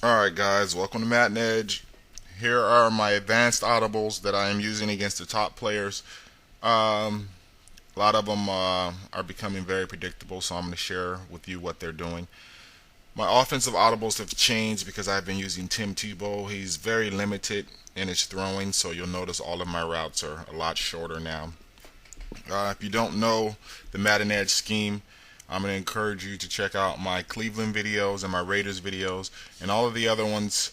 Alright guys, welcome to Maddenedge. Here are my advanced audibles that I am using against the top players. A lot of them are becoming very predictable, so I'm going to share with you what they're doing. My offensive audibles have changed because I've been using Tebow. He's very limited in his throwing, so you'll notice all of my routes are a lot shorter now. If you don't know the Maddenedge scheme, I'm going to encourage you to check out my Cleveland videos and my Raiders videos and all of the other ones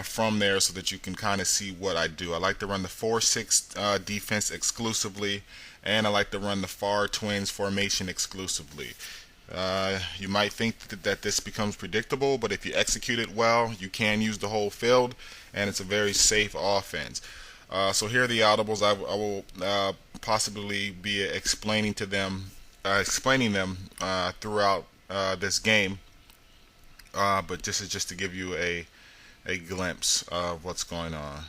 from there so that you can kind of see what I do. I like to run the 4-6 defense exclusively, and I like to run the far twins formation exclusively. You might think that this becomes predictable, but if you execute it well, you can use the whole field, and it's a very safe offense. So here are the audibles. I will possibly be explaining them throughout this game. But this is just to give you a glimpse of what's going on.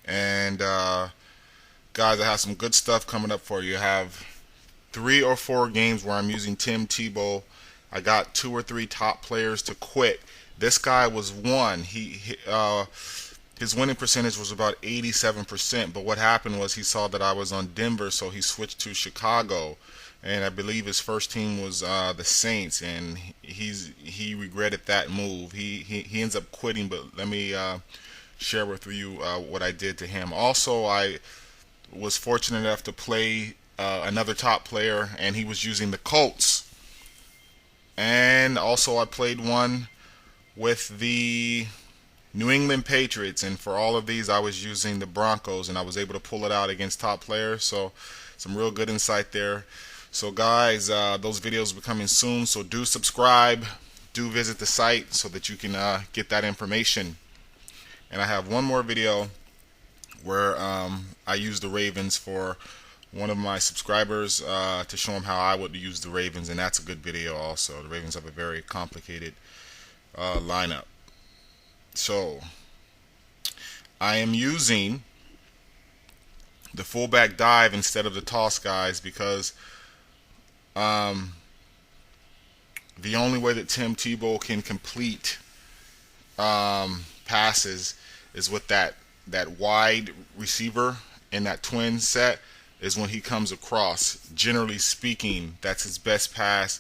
And guys, I have some good stuff coming up for you. I have 3 or 4 games where I'm using Tebow. I got 2 or 3 top players to quit. This guy was one. His winning percentage was about 87%, but what happened was he saw that I was on Denver, so he switched to Chicago, and I believe his first team was the Saints, and he regretted that move. He ends up quitting, but let me share with you what I did to him. Also, I was fortunate enough to play another top player, and he was using the Colts, and also I played one with the New England Patriots, and for all of these I was using the Broncos, and I was able to pull it out against top players, so some real good insight there. So guys, those videos will be coming soon, so do subscribe, do visit the site so that you can get that information. And I have one more video where I use the Ravens for one of my subscribers to show him how I would use the Ravens, and that's a good video also. The Ravens have a very complicated lineup. So I am using the fullback dive instead of the toss, guys, because the only way that Tim Tebow can complete passes is with that wide receiver in that twin set, is when he comes across. Generally speaking, that's his best pass.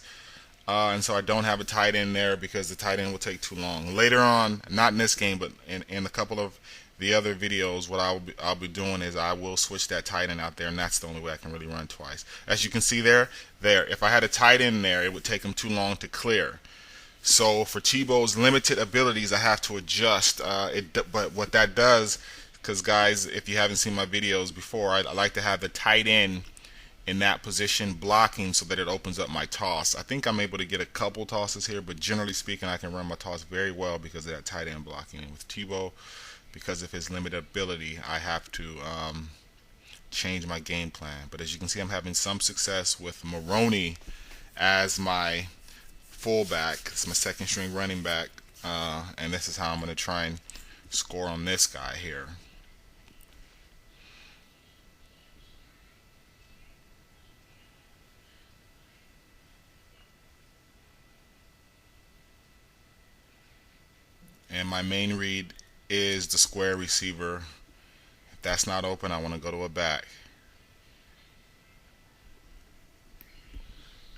And so I don't have a tight end there because the tight end will take too long. Later on, not in this game, but in a couple of the other videos, what I'll be doing is I will switch that tight end out there, and that's the only way I can really run twice. As you can see there, if I had a tight end there, it would take him too long to clear. So for Tebow's limited abilities, I have to adjust. But what that does, because guys, if you haven't seen my videos before, I like to have the tight end in that position blocking so that it opens up my toss. I think I'm able to get a couple tosses here, but generally speaking, I can run my toss very well because of that tight end blocking. And with Tebow, because of his limited ability, I have to change my game plan. But as you can see, I'm having some success with Maroney as my fullback. It's my second string running back, and this is how I'm going to try and score on this guy here. And my main read is the square receiver. If that's not open, I want to go to a back.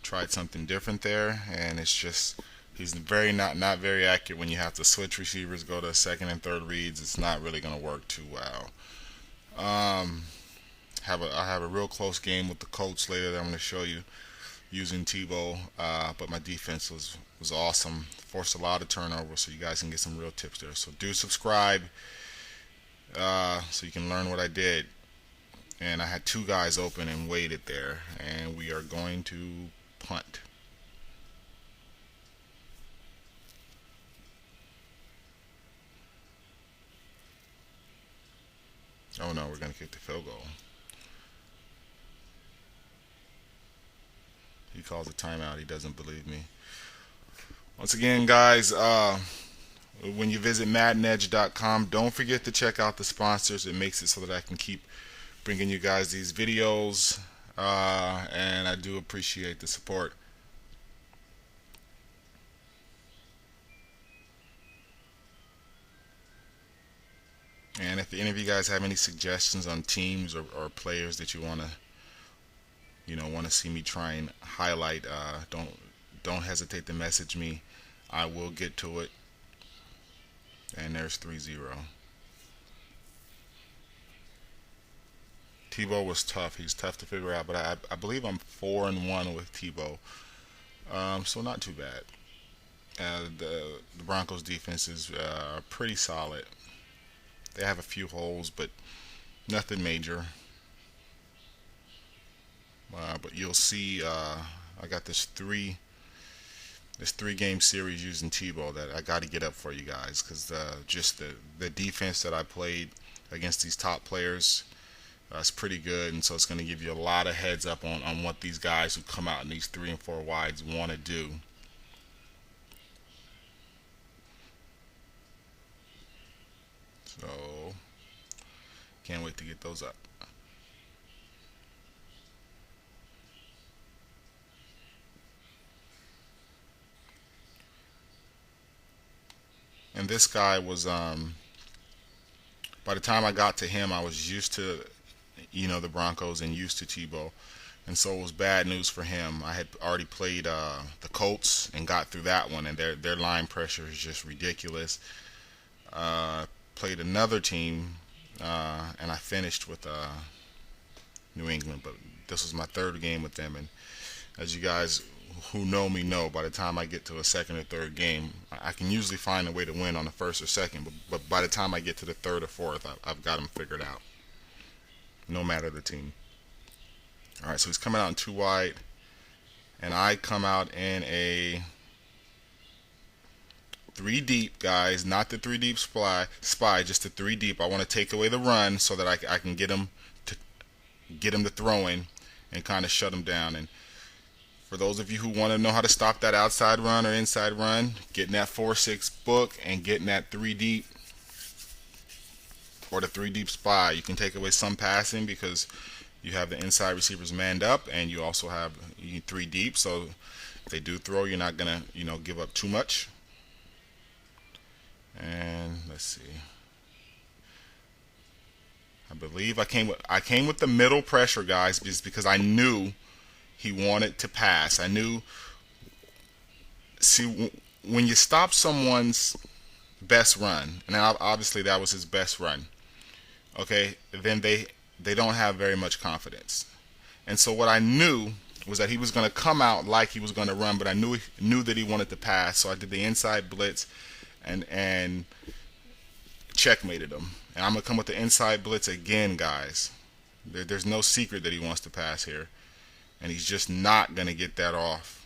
Tried something different there, and it's just he's very not very accurate when you have to switch receivers, go to second and third reads. It's not really going to work too well. I have a real close game with the Colts later that I'm going to show you using Tebow, but my defense was awesome. Forced a lot of turnovers, so you guys can get some real tips there. So do subscribe so you can learn what I did. And I had 2 guys open and waited there, and we are going to punt. Oh no, we're going to kick the field goal. He calls a timeout. He doesn't believe me. Once again, guys, when you visit Maddenedge.com, don't forget to check out the sponsors. It makes it so that I can keep bringing you guys these videos, and I do appreciate the support. If any of you guys have any suggestions on teams or players that you want to see me try and highlight, don't hesitate to message me. I will get to it. And there's 3-0. Tebow was tough. He's tough to figure out, but I believe I'm 4-1 with Tebow. So not too bad. The Broncos defense is pretty solid. They have a few holes, but nothing major. But you'll see, I got this 3 game series using Tebow that I got to get up for you guys, because just the defense that I played against these top players, it's pretty good, and so it's going to give you a lot of heads up on what these guys who come out in these 3 and 4 wides want to do. So can't wait to get those up. And this guy was, by the time I got to him, I was used to, the Broncos and used to Tebow. And so it was bad news for him. I had already played the Colts and got through that one, and their line pressure is just ridiculous. Played another team, and I finished with New England, but this was my 3rd game with them. And as you guys who know me know, by the time I get to a 2nd or 3rd game, I can usually find a way to win on the 1st or 2nd, but by the time I get to the 3rd or 4th, I've got them figured out, no matter the team. All right, so he's coming out in 2 wide, and I come out in a 3 deep, guys, not the 3 deep spy, just the 3 deep. I want to take away the run so that I can get him to throwing and kind of shut him down. And for those of you who want to know how to stop that outside run or inside run, getting that 4-6 book and getting that 3 deep or the 3 deep spy, you can take away some passing because you have the inside receivers manned up, and you also have 3 deep. So if they do throw, you're not gonna give up too much. And let's see. I believe I came with the middle pressure, guys, just because I knew he wanted to pass. I knew. See, when you stop someone's best run, and obviously that was his best run, okay, then they don't have very much confidence. And so what I knew was that he was going to come out like he was going to run, but I knew that he wanted to pass. So I did the inside blitz and checkmated him. And I'm going to come with the inside blitz again, guys. There's no secret that he wants to pass here. And he's just not going to get that off.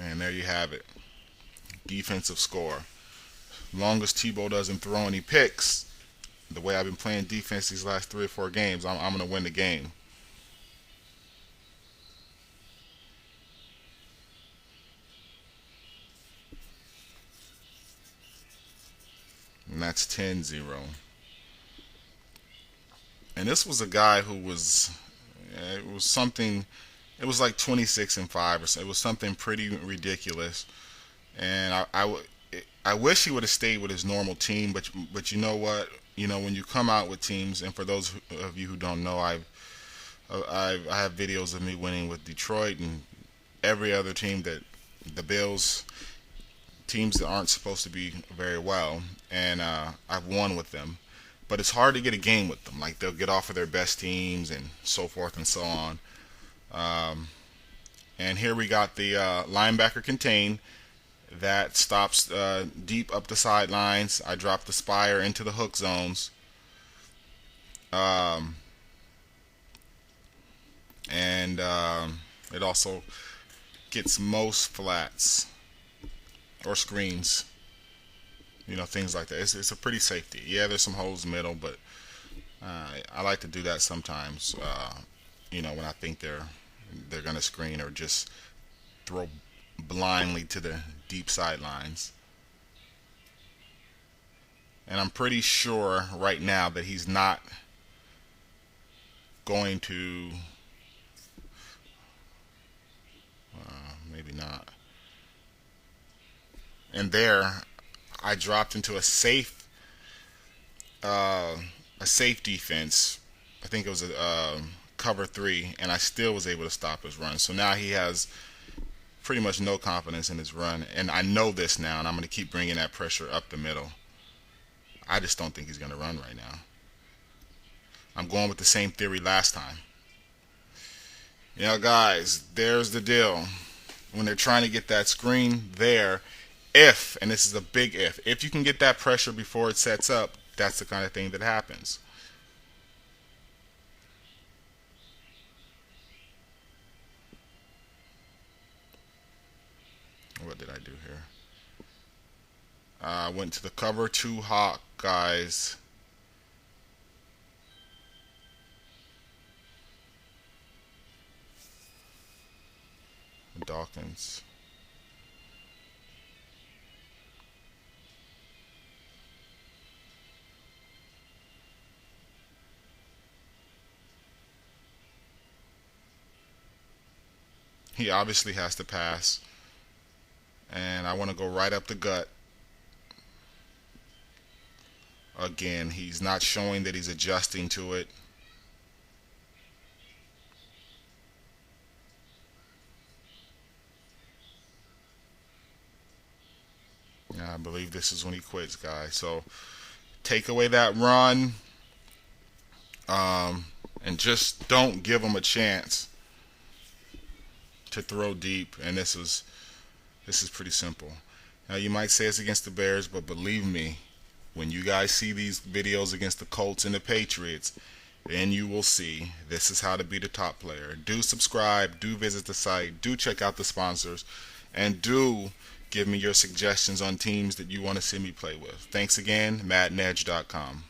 And there you have it. Defensive score. As long as Tebow doesn't throw any picks, the way I've been playing defense these last 3 or 4 games, I'm going to win the game. And that's 10-0. And this was a guy who was, it was something, it was like 26-5 or so. It was something pretty ridiculous. And I wish he would have stayed with his normal team, but you know what? When you come out with teams, and for those of you who don't know, I have videos of me winning with Detroit and every other team, that the Bills, teams that aren't supposed to be very well, and I've won with them. But it's hard to get a game with them. Like, they'll get off of their best teams and so forth and so on. And here we got the linebacker contain that stops deep up the sidelines. I drop the spire into the hook zones. And it also gets most flats or screens. Things like that. It's a pretty safety. Yeah, there's some holes in the middle, but I like to do that sometimes. When I think they're gonna screen or just throw blindly to the deep sidelines. And I'm pretty sure right now that he's not going to. Maybe not. and there I dropped into uh, a safe defense. I think it was a cover three, and I still was able to stop his run. So now he has pretty much no confidence in his run, and I know this now, and I'm going to keep bringing that pressure up the middle. I just don't think he's going to run right now. I'm going with the same theory last time. You know, guys, there's the deal. When they're trying to get that screen there, if, and this is a big if you can get that pressure before it sets up, that's the kind of thing that happens. What did I do here? I went to the cover two hawk, guys. Dawkins. He obviously has to pass. And I want to go right up the gut. Again, he's not showing that he's adjusting to it. Yeah, I believe this is when he quits, guys. So take away that run, and just don't give him a chance to throw deep. And this is pretty simple. Now you might say it's against the Bears, but believe me, when you guys see these videos against the Colts and the Patriots, then you will see this is how to be the top player. Do subscribe, do visit the site, do check out the sponsors, and do give me your suggestions on teams that you want to see me play with. Thanks again, Maddenedge.com.